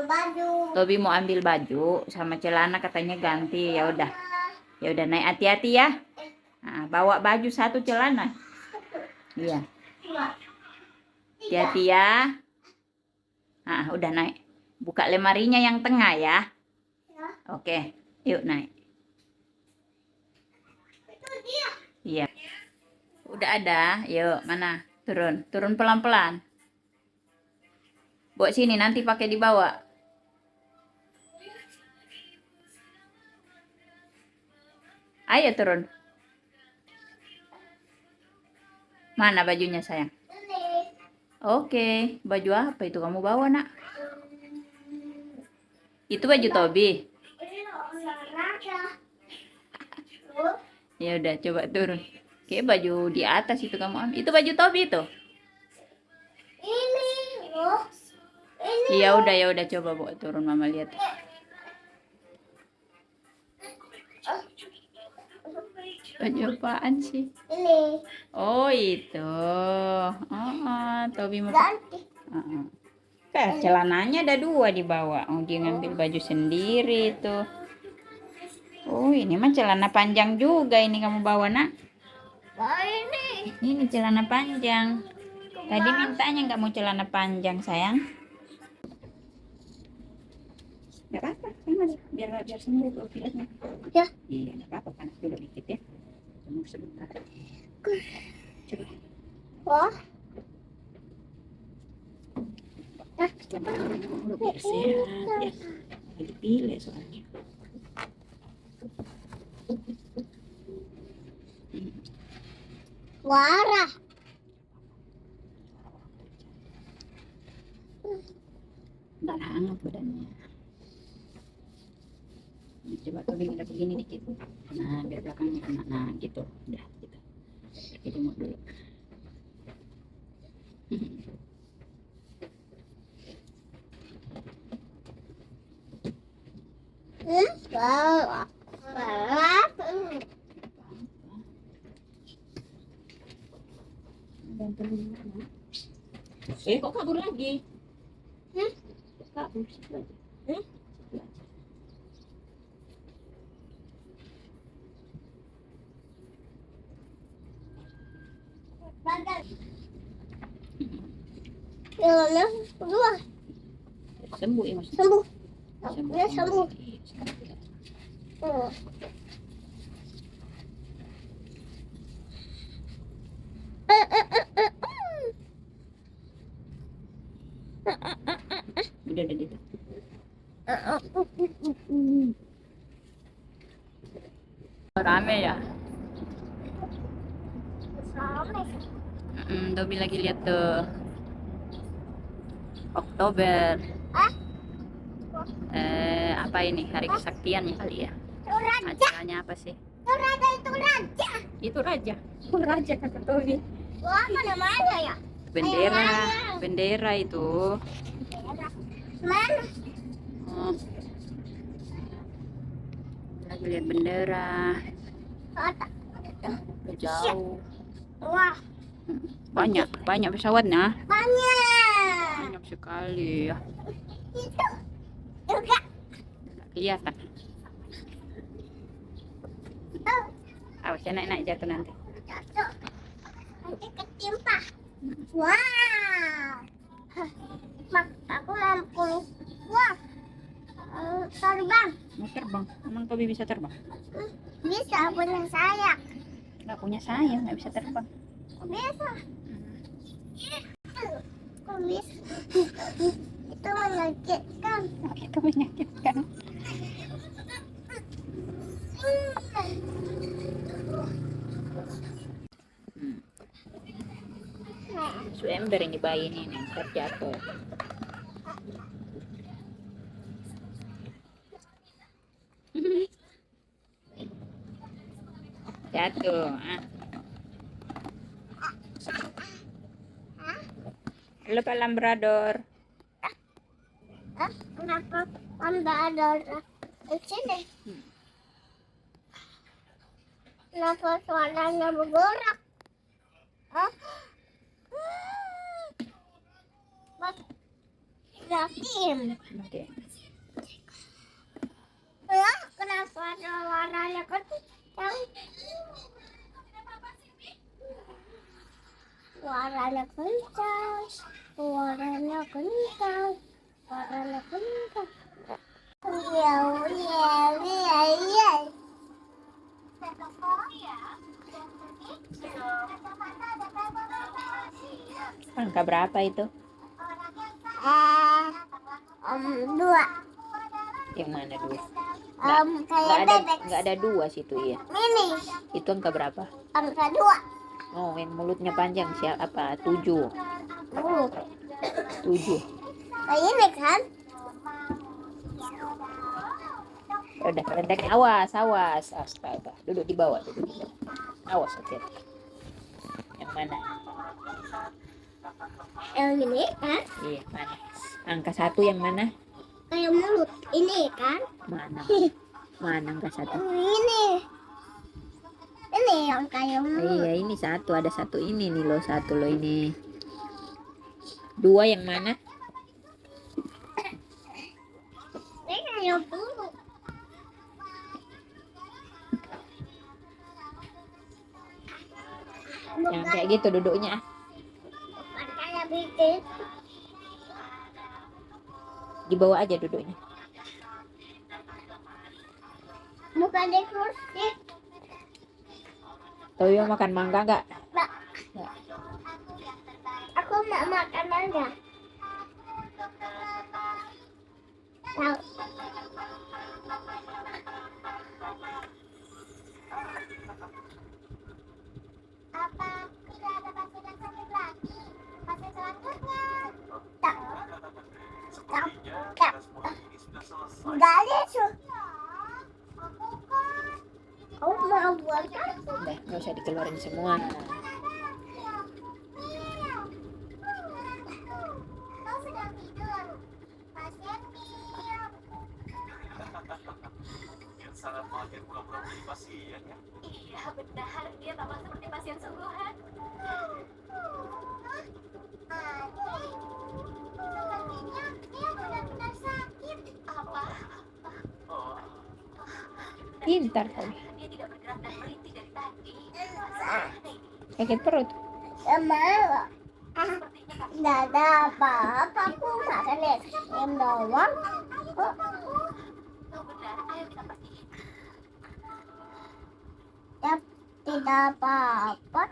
baju. Tobi mau ambil baju sama celana katanya ganti. Ya udah. Ya udah naik hati-hati ya. Nah, bawa baju satu celana. Iya. Hati-hati ya. Nah, udah naik. Buka lemarinya yang tengah ya. Oke, yuk naik. Iya. Udah ada. Yuk, mana? Turun. Turun pelan-pelan. Bawa sini nanti pakai dibawa. Ayo turun. Mana bajunya sayang? Oke, baju apa itu kamu bawa nak? Itu baju Tobi. Ya udah coba turun. Kayak baju di atas itu kamu ambil. Itu baju Tobi itu. Ini loh. Ya udah coba bawa turun mama lihat. Baju apaan sih? Ini. Oh itu. Tobi mau. Ganti. Celananya ada 2 dibawa. Oh dia ngambil baju sendiri tuh. Oh ini mah celana panjang juga ini kamu bawa nak. Ini. Ini celana panjang. Tadi mintanya nggak mau celana panjang sayang. Nggak apa-apa, biar sembuh kalau pileknya. Ya. Iya nggak apa-apa, panas dulu dikit ya. Sembuh sebentar. Coba. Wah. Biar sehat ya. Lagi pilih soalnya. Warah. Nggak hangat badannya. Coba Tobi ada begini dikit. Nah biar belakangnya kena. Nah gitu. Udah gitu. Pakai jemur dulu. Kok kabur lagi? Kabur lagi. Sembuh ya maksudnya. Sembuh. Sembuh. Ya, sembuh. Udah gitu. Rame ya. Tobi lagi lihat tuh. Oktober. Apa ini? Hari kesaktiannya kali ya. Acaranya apa sih? Itu raja. Itu raja. Oh, raja kata Tobi. Wah, mana ya? Bendera itu. Mana? Oh. Lagi lihat bendera. Udah jauh. Wah, Banyak pesawatnya. banyak. Banyak sekali ya. Itu juga. Nggak kelihatan. Awas ya naik jatuh nanti. Jatuh. Nanti ketimpa. Wow. Mak, aku lampu. Wah. Terbang. Mau terbang? Emang Tobi bisa terbang? Bisa punya sayap. Nggak punya sayap, nggak bisa terbang. Bisa. Kok bisa? Itu menyakitkan. Oh, itu menyakitkan. Ember ini bayi ini ntar jatuh. Jatuh. Halo Pak Lambrador. Kenapa Anda ada di sini? Kenapa suaranya bergerak? Yakin. Oke. Ya, kenapa ada warnanya kencang? Warnanya kencang. Warnanya kencang. Warnanya kencang. Iya, iya, iya, iya. Angka berapa itu? Dua. Yang mana dua? Kayak bebek. Nggak ada dua situ ya. Mini. Itu angka berapa? Angka dua. Oh, yang mulutnya panjang siapa? 7. 7. Kayak ini kan? Udah pendek. Awas, awas. Astaga. Duduk di bawah, duduk di bawah. Awas, oke. Yang mana? Yang ini kan? Iya, mana? Angka 1 yang mana? Kayak mulut. Ini kan? Mana? Mana angka 1? Ini. Ini yang kayak mulut. Iya, ini 1. Ada 1 ini nih loh. 1 loh ini. 2 yang mana? Ini kayak bulu. Yang kayak gitu duduknya. Bukan kayak bikin. Di bawah aja duduknya. Bukan di kursi. Toyo makan mangga nggak? Mbak, Nggak. aku mau makan mangga. Tahu. Apa tidak ada pasien sakit lagi? Pasien selanjutnya. Tak. Tak. Tak. Nggak ada tuh. Kamu mau buat apa? Udah, nggak usah dikeluarin semua. Kau sedang tidur. Pasien Mil. Sangat makin pura-pura menjadi pasien ya. Iya benar, dia tampak seperti pasien sungguhan. Sepertinya dia benar-benar sakit. Apa? Oh, Pintar kau. Dia tidak bergerak dan merintih dari tadi. Sakit perut. Sama. Nggak ada apa-apa. Aku makan es krim doang. Kok Oh benar, ayo kita pergi. tidak apa-apa?